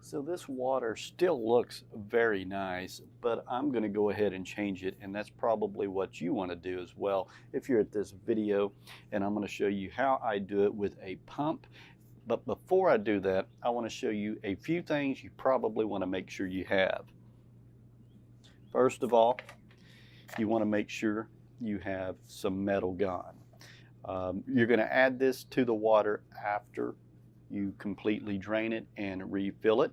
So this water still looks very nice, but I'm going to go ahead and change it, and that's probably what you want to do as well if you're at this video. And I'm going to show you how I do it with a pump. But before I do that, I want to show you a few things you probably want to make sure you have. First of all, you want to make sure you have some metal gun. You're going to add this to the water after you completely drain it and refill it.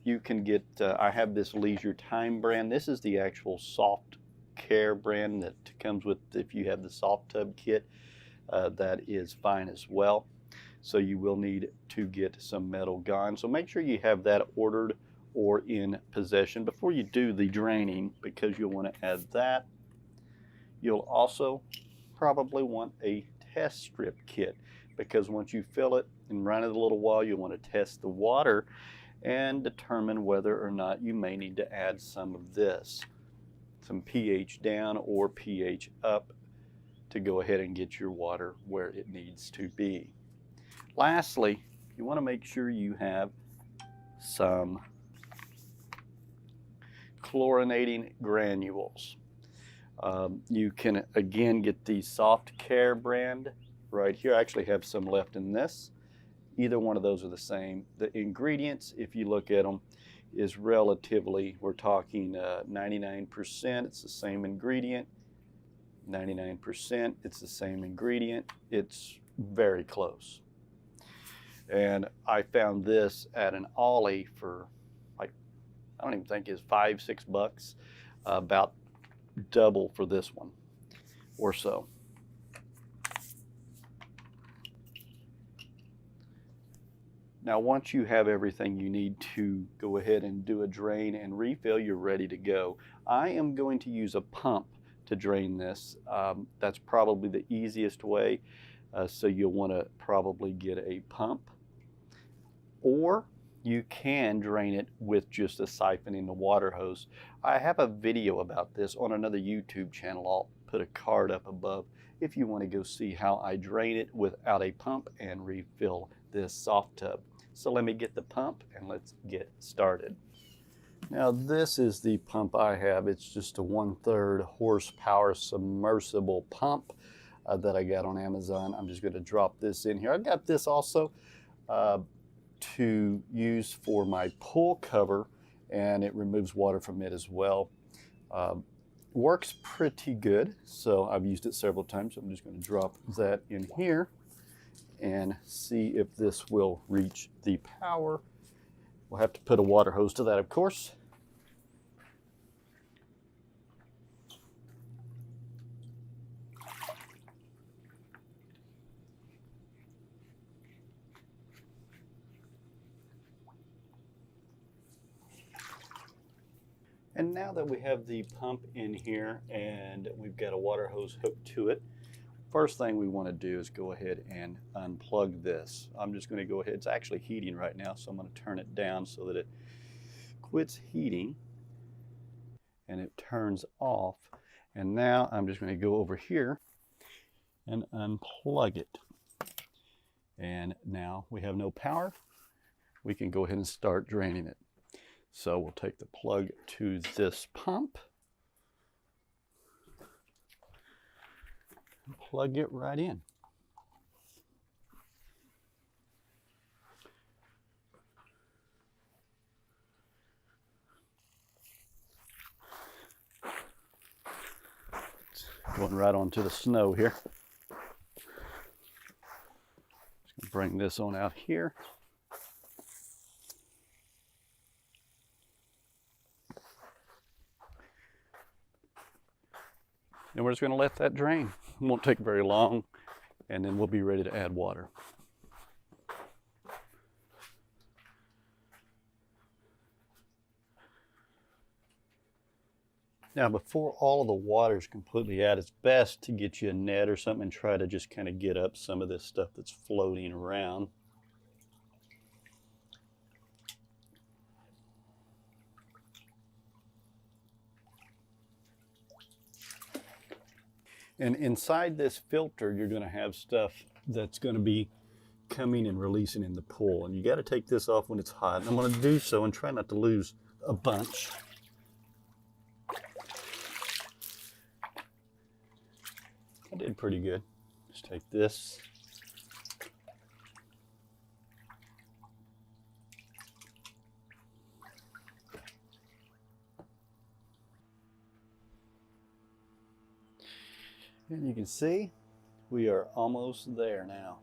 You can get, I have this Leisure Time brand. This is the actual soft care brand that comes with, if you have the Softub kit, that is fine as well. So you will need to get some metal gun. So make sure you have that ordered or in possession before you do the draining, because you'll want to add that. You'll also probably want a test strip kit, because once you fill it and run it a little while, you'll want to test the water and determine whether or not you may need to add some of this, some pH down or pH up, to go ahead and get your water where it needs to be. Lastly, you want to make sure you have some chlorinating granules. You can again get the Soft Care brand right here. I actually have some left in this. Either one of those are the same. The ingredients, if you look at them, is relatively, we're talking 99%, it's the same ingredient. 99%, it's the same ingredient. It's very close. And I found this at an Ollie for, like, I don't even think it's $5-6, about double for this one or so. Now, once you have everything you need to go ahead and do a drain and refill, you're ready to go. I am going to use a pump to drain this. That's probably the easiest way. So you'll want to probably get a pump, or you can drain it with just a siphon in the water hose. I have a video about this on another YouTube channel. I'll put a card up above if you want to go see how I drain it without a pump and refill this Softub. So let me get the pump and let's get started. Now this is the pump I have. It's just a 1/3 horsepower submersible pump that I got on Amazon. I'm just going to drop this in here. I got this also to use for my pool cover, and it removes water from it as well. Works pretty good, so I've used it several times. So I'm just going to drop that in here and see if this will reach the power. We'll have to put a water hose to that, of course. And now that we have the pump in here and we've got a water hose hooked to it, first thing we want to do is go ahead and unplug this. I'm just going to go ahead, it's actually heating right now, so I'm going to turn it down so that it quits heating and it turns off. And now I'm just going to go over here and unplug it. And now we have no power. We can go ahead and start draining it. So we'll take the plug to this pump, and plug it right in. Going right onto the snow here. Just gonna bring this on out here. And we're just going to let that drain. It won't take very long, and then we'll be ready to add water. Now, before all of the water is completely out, it's best to get you a net or something and try to just kind of get up some of this stuff that's floating around. And inside this filter, you're going to have stuff that's going to be coming and releasing in the pool. And you got to take this off when it's hot. And I'm going to do so and try not to lose a bunch. I did pretty good. Just take this. And you can see we are almost there now.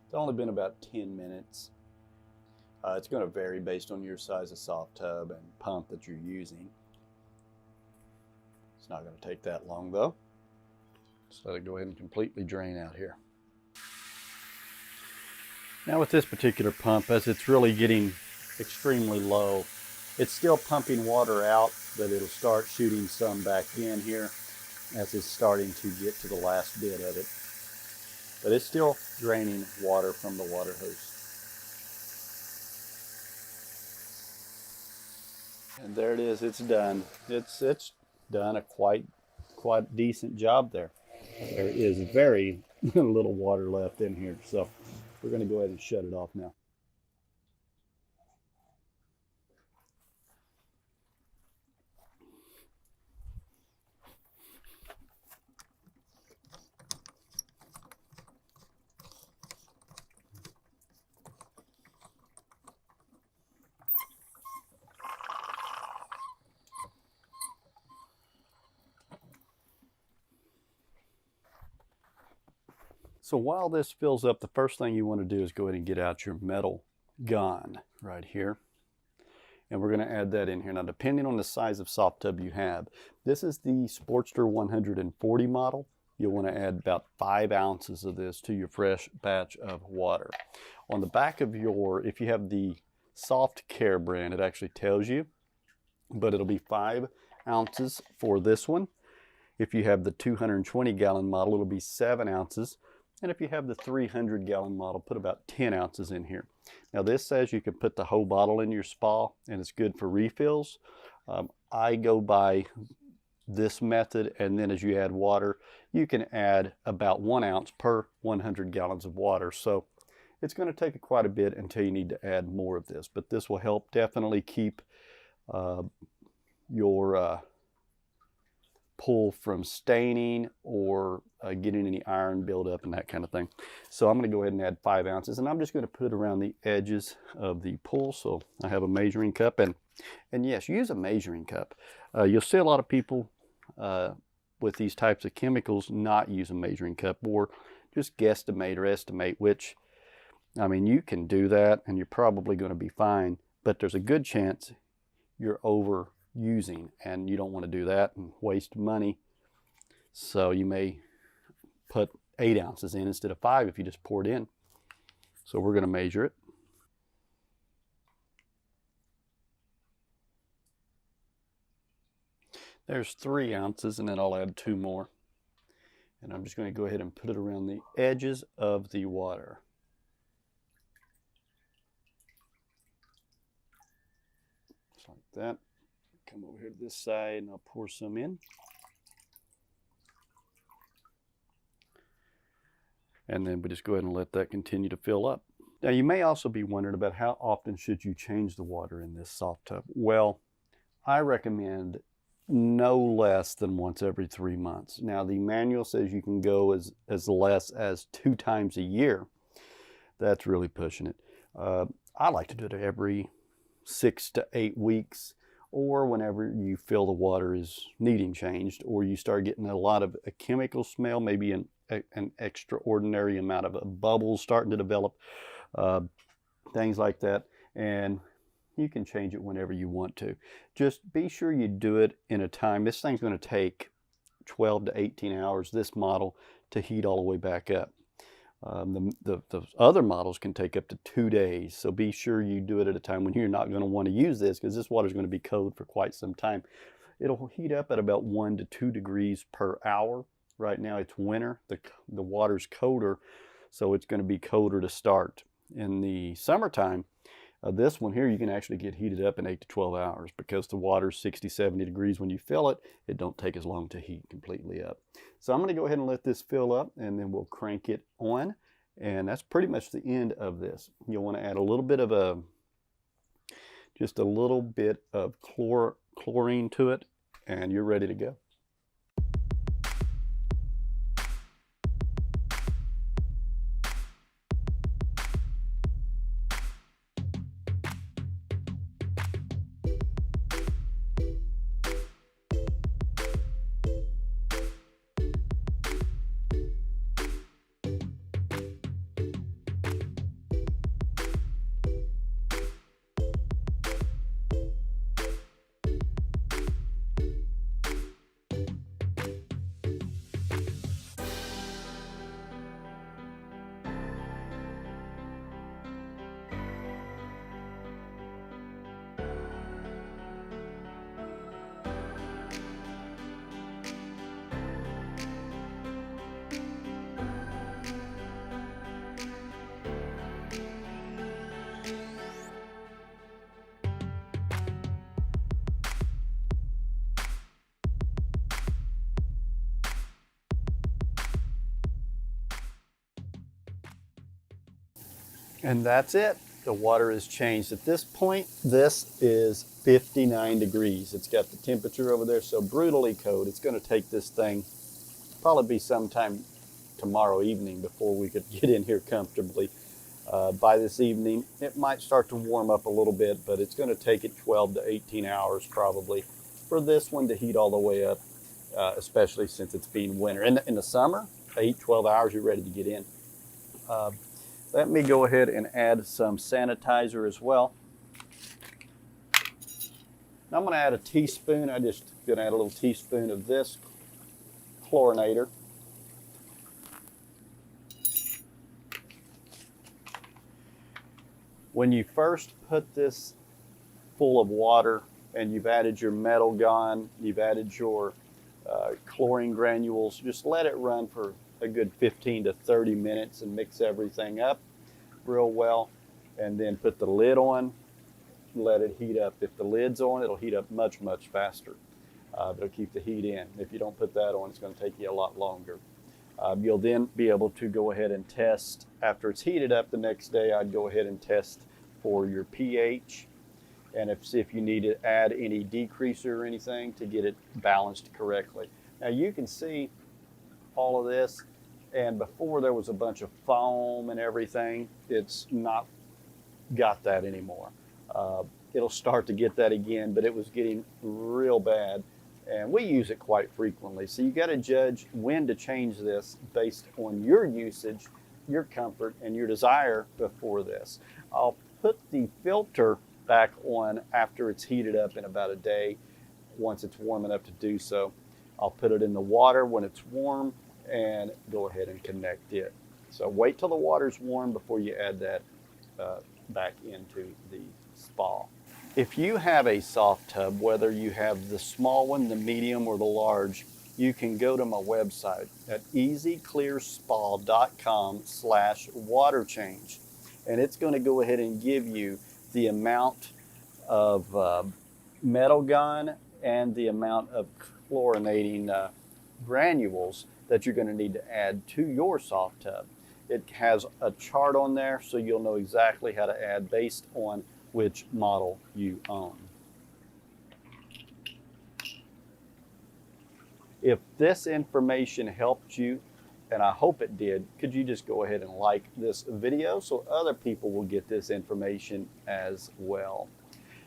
It's only been about 10 minutes. It's going to vary based on your size of soft tub and pump that you're using. It's not going to take that long though. Just let it go ahead and completely drain out here. Now with this particular pump, as it's really getting extremely low, it's still pumping water out, but it'll start shooting some back in here as it's starting to get to the last bit of it. But it's still draining water from the water hose. And there it is, it's done. It's done a quite decent job there. There is very little water left in here, so we're going to go ahead and shut it off now. So while this fills up, the first thing you want to do is go ahead and get out your metal gun right here. And we're going to add that in here. Now, depending on the size of soft tub you have, this is the Sportster 140 model. You'll want to add about 5 ounces of this to your fresh batch of water. On the back of your, if you have the Soft Care brand, it actually tells you, but it'll be 5 ounces for this one. If you have the 220-gallon model, it'll be 7 ounces. And if you have the 300-gallon model, put about 10 ounces in here. Now this says you can put the whole bottle in your spa and it's good for refills. I go by this method, and then as you add water, you can add about 1 ounce per 100 gallons of water. So it's going to take quite a bit until you need to add more of this, but this will help definitely keep your pool from staining or getting any iron buildup and that kind of thing. So I'm going to go ahead and add 5 ounces, and I'm just going to put it around the edges of the pool. So I have a measuring cup, and yes, use a measuring cup. You'll see a lot of people with these types of chemicals not use a measuring cup, or just guesstimate or estimate, which, I mean, you can do that and you're probably going to be fine, but there's a good chance you're overusing, and you don't want to do that and waste money. So you may put 8 ounces in instead of 5 if you just pour it in. So we're going to measure it. There's 3 ounces, and then I'll add 2 more. And I'm just going to go ahead and put it around the edges of the water. Just like that. Come over here to this side and I'll pour some in. And then we just go ahead and let that continue to fill up. Now you may also be wondering about how often should you change the water in this soft tub. Well, I recommend no less than once every 3 months. Now the manual says you can go as less as 2 times a year. That's really pushing it. I like to do it every 6 to 8 weeks, or whenever you feel the water is needing changed, or you start getting a lot of a chemical smell, maybe an extraordinary amount of bubbles starting to develop, things like that, and you can change it whenever you want to. Just be sure you do it in a time. This thing's going to take 12 to 18 hours, this model, to heat all the way back up. The other models can take up to 2 days, so be sure you do it at a time when you're not going to want to use this, because this water is going to be cold for quite some time. It'll heat up at about 1 to 2 degrees per hour. Right now it's winter, the water's colder, so it's going to be colder to start. In the summertime, This one here, you can actually get heated up in 8 to 12 hours because the water's 60, 70 degrees when you fill it. It don't take as long to heat completely up. So I'm going to go ahead and let this fill up, and then we'll crank it on. And that's pretty much the end of this. You'll want to add a little bit of just a little bit of chlorine to it, and you're ready to go. And that's it. The water is changed. At this point, this is 59 degrees. It's got the temperature over there so brutally cold. It's going to take this thing probably be sometime tomorrow evening before we could get in here comfortably. By this evening, it might start to warm up a little bit, but it's going to take it 12 to 18 hours probably for this one to heat all the way up, especially since it's being winter. In the summer, 8, 12 hours, you're ready to get in. Let me go ahead and add some sanitizer as well. Now I'm going to add a teaspoon. I'm just going to add a little teaspoon of this chlorinator. When you first put this full of water and you've added your metal gun, you've added your chlorine granules, just let it run for a good 15 to 30 minutes and mix everything up real well, and then put the lid on, let it heat up. If the lid's on, it'll heat up much, much faster. It'll keep the heat in. If you don't put that on, it's going to take you a lot longer. You'll then be able to go ahead and test. After it's heated up the next day, I'd go ahead and test for your pH, and if you need to add any decreaser or anything to get it balanced correctly. Now you can see all of this, and before there was a bunch of foam and everything. It's not got that anymore. It'll start to get that again, but it was getting real bad, and we use it quite frequently. So you got to judge when to change this based on your usage, your comfort, and your desire before this. I'll put the filter back on after it's heated up in about a day, once it's warm enough to do so. I'll put it in the water when it's warm and go ahead and connect it. So wait till the water's warm before you add that back into the spa. If you have a soft tub, whether you have the small one, the medium, or the large, you can go to my website at easyclearspa.com/water change. And it's going to go ahead and give you the amount of metal gun and the amount of chlorinating granules that you're going to need to add to your soft tub. It has a chart on there so you'll know exactly how to add based on which model you own. If this information helped you, and I hope it did, could you just go ahead and like this video so other people will get this information as well.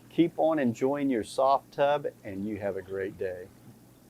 Keep on enjoying your soft tub, and you have a great day.